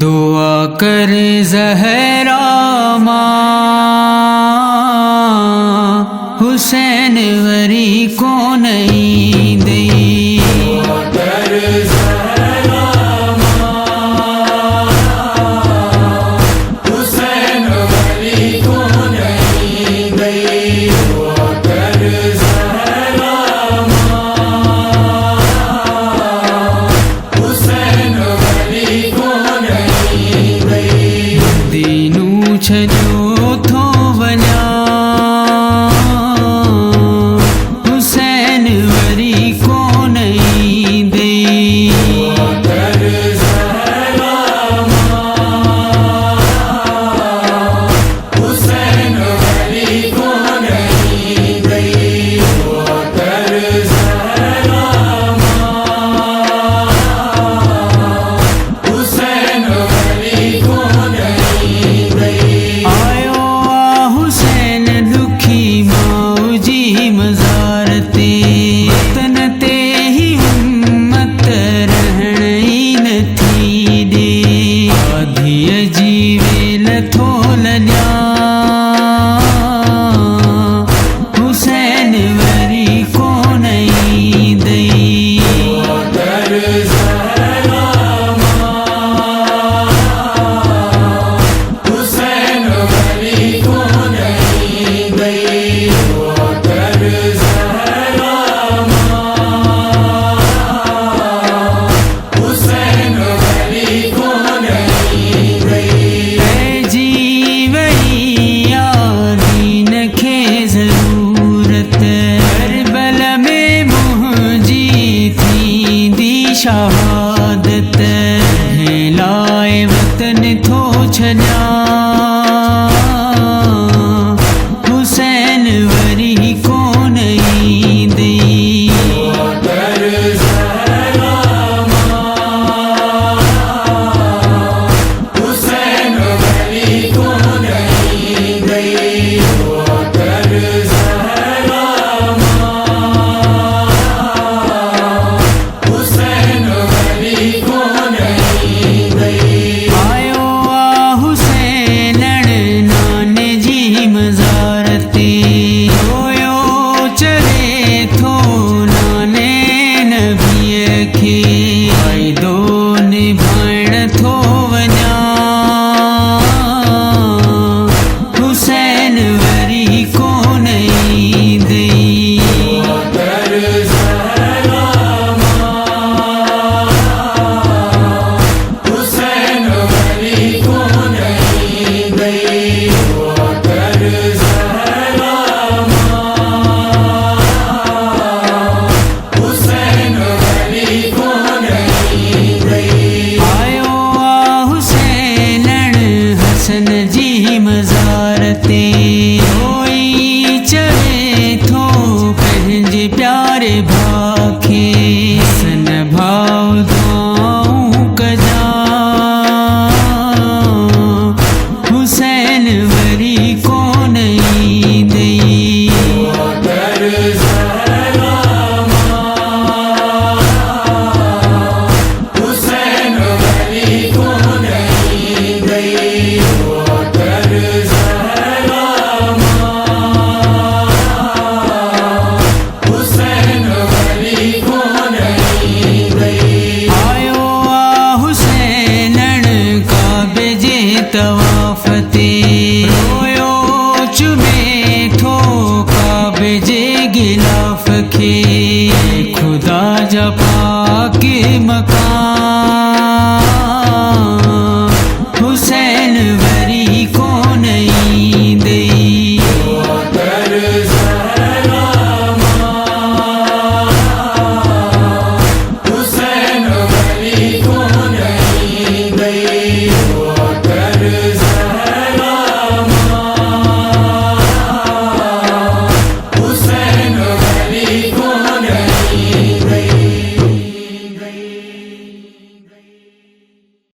दुआ कर ज़हरा माँ हुसैन वरी को नहीं दई। दुआ कर ज़हरा माँ हुसैन वरी को नहीं दई। दुआ कर ज़हरा माँ हुसैन वरी को दीनू छजो थो वञा हुसैन वरी को नहीं दई। दुआ कर ज़हरा माँ हुसैन वरी को नहीं दई। दुआ कर ज़हरा माँ हुसैन वरी को आयो आ हुसैन दुखी मौजी मज़ारते तन ते ही उम्मत रहणी न थी दे। आधिय जीवेल थो लॼा हुसैन वरी को नहीं दई। दुआ कर ज़हरा हुसैन वरी को नहीं दई। दुआ कर ज़हरा हुसैन वरी को नहीं दई। ऐ जीवई दीन खे ज़रूरत करबल में मुंहिंजी थींदी शहादत। लाए वतन थो छॾा हुसैन वरी को नहीं दई। दुआ कर ज़हरा माँ हुसैन वरी को नहीं दई। दुआ कर ज़हरा माँ हुसैन वरी को नहीं दई। आयो आ हुसैनण नाने जी मज़ारते रोयो चले थो नाने नबीअ खे फ़ाइदो निभाइण थो वञा हुसैन वरी को नहीं दई। दुआ कर ज़हरा माँ हुसैन वरी को नहीं दई। दुआ कर ज़हरा माँ हुसैन वरी को नहीं दई। आयो आ हुसैनण हसन जी मज़ारते रोई चले थो पंहिंजे प्यारे भाउ खे।